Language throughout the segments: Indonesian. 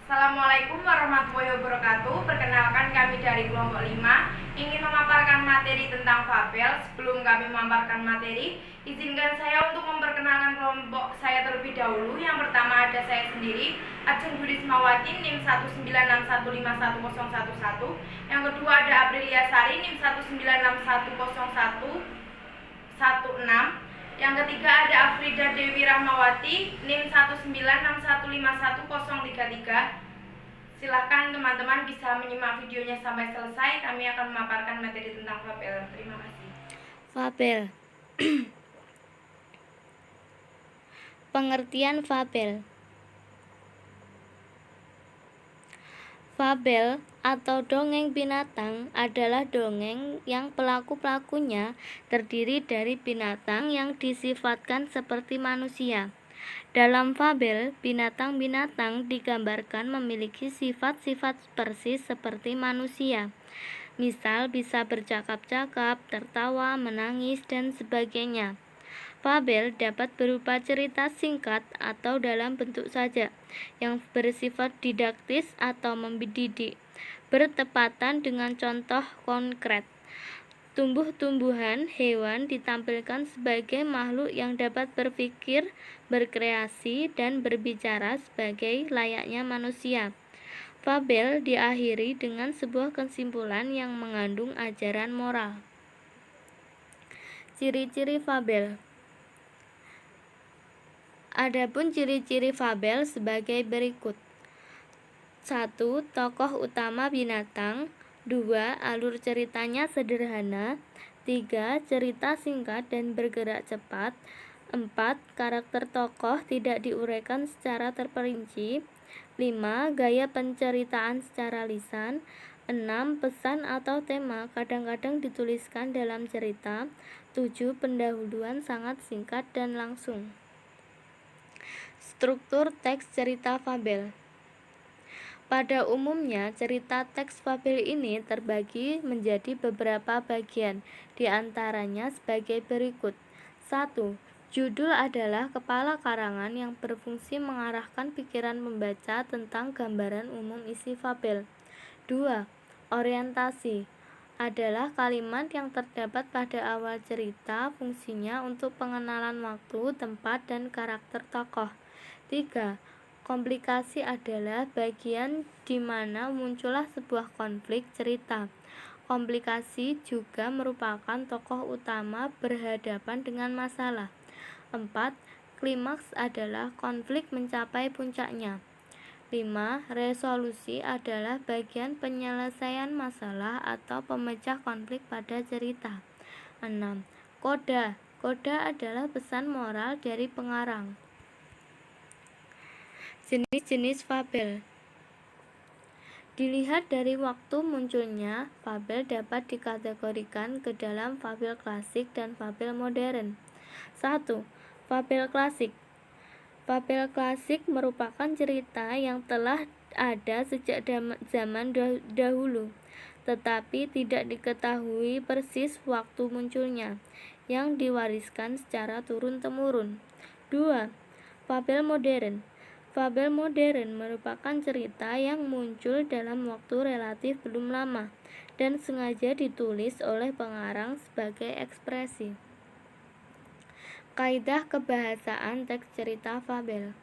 Assalamualaikum warahmatullahi wabarakatuh. Perkenalkan, kami dari kelompok 5 ingin memaparkan materi tentang fabel. Sebelum kami memaparkan materi, izinkan saya untuk memperkenalkan kelompok saya terlebih dahulu. Yang pertama ada saya sendiri, Ajeng Burismawati, NIM 196151011. Yang kedua ada Aprilia Sari, NIM 196101116. Yang ketiga ada Afrida Dewi Rahmawati, NIM 196151033. Silahkan teman-teman bisa menyimak videonya sampai selesai. Kami akan memaparkan materi tentang fabel. Terima kasih. Fabel. Pengertian fabel. Fabel atau dongeng binatang adalah dongeng yang pelaku-pelakunya terdiri dari binatang yang disifatkan seperti manusia. Dalam fabel, binatang-binatang digambarkan memiliki sifat-sifat persis seperti manusia. Misal bisa bercakap-cakap, tertawa, menangis, dan sebagainya. Fabel dapat berupa cerita singkat atau dalam bentuk saja, yang bersifat didaktis atau mendidik, bertepatan dengan contoh konkret. Tumbuh-tumbuhan, hewan ditampilkan sebagai makhluk yang dapat berpikir, berkreasi, dan berbicara sebagai layaknya manusia. Fabel diakhiri dengan sebuah kesimpulan yang mengandung ajaran moral. Ciri-ciri fabel. Adapun ciri-ciri fabel sebagai berikut. 1. Tokoh utama binatang. 2. Alur ceritanya sederhana. 3. Cerita singkat dan bergerak cepat. 4. Karakter tokoh tidak diuraikan secara terperinci. 5. Gaya penceritaan secara lisan. 6. Pesan atau tema kadang-kadang dituliskan dalam cerita. 7. Pendahuluan sangat singkat dan langsung. Struktur teks cerita fabel. Pada umumnya, cerita teks fabel ini terbagi menjadi beberapa bagian, di antaranya sebagai berikut. 1. Judul adalah kepala karangan yang berfungsi mengarahkan pikiran pembaca tentang gambaran umum isi fabel. 2. Orientasi adalah kalimat yang terdapat pada awal cerita, fungsinya untuk pengenalan waktu, tempat, dan karakter tokoh. 3. Komplikasi adalah bagian di mana muncullah sebuah konflik cerita. Komplikasi juga merupakan tokoh utama berhadapan dengan masalah. 4. Klimaks adalah konflik mencapai puncaknya. 5. Resolusi adalah bagian penyelesaian masalah atau pemecah konflik pada cerita. 6. Koda. Koda adalah pesan moral dari pengarang. Jenis-jenis fabel. Dilihat dari waktu munculnya, fabel dapat dikategorikan ke dalam fabel klasik dan fabel modern. 1. Fabel klasik. Fabel klasik merupakan cerita yang telah ada sejak zaman dahulu, tetapi tidak diketahui persis waktu munculnya, yang diwariskan secara turun-temurun. 2. Fabel modern. Fabel modern merupakan cerita yang muncul dalam waktu relatif belum lama dan sengaja ditulis oleh pengarang sebagai ekspresi. Kaidah kebahasaan teks cerita fabel.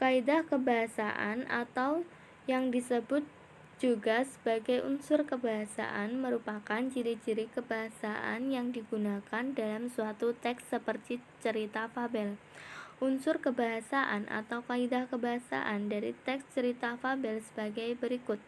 Kaidah kebahasaan atau yang disebut juga sebagai unsur kebahasaan merupakan ciri-ciri kebahasaan yang digunakan dalam suatu teks seperti cerita fabel. Unsur kebahasaan atau kaidah kebahasaan dari teks cerita fabel sebagai berikut.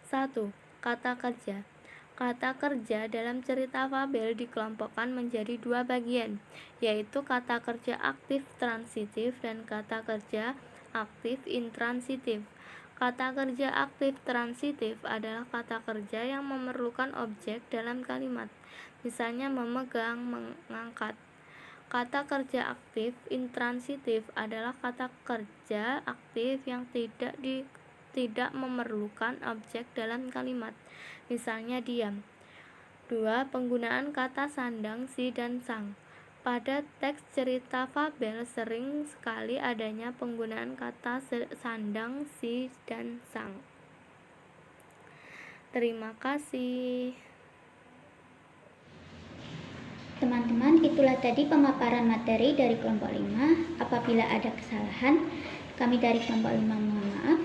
1. Kata kerja. Kata kerja dalam cerita fabel dikelompokkan menjadi dua bagian, yaitu kata kerja aktif transitif dan kata kerja aktif intransitif. Kata kerja aktif transitif adalah kata kerja yang memerlukan objek dalam kalimat, misalnya memegang, mengangkat. Kata kerja aktif intransitif adalah kata kerja aktif yang tidak memerlukan objek dalam kalimat, misalnya diam. 2. Penggunaan kata sandang si dan sang. Pada teks cerita fabel sering sekali adanya penggunaan kata sandang, si, dan sang. Terima kasih. Teman-teman, itulah tadi pemaparan materi dari kelompok 5. Apabila ada kesalahan, kami dari kelompok 5 mohon maaf.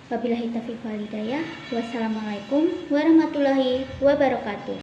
Wabillahi taufiq wal hidayah. Wassalamualaikum warahmatullahi wabarakatuh.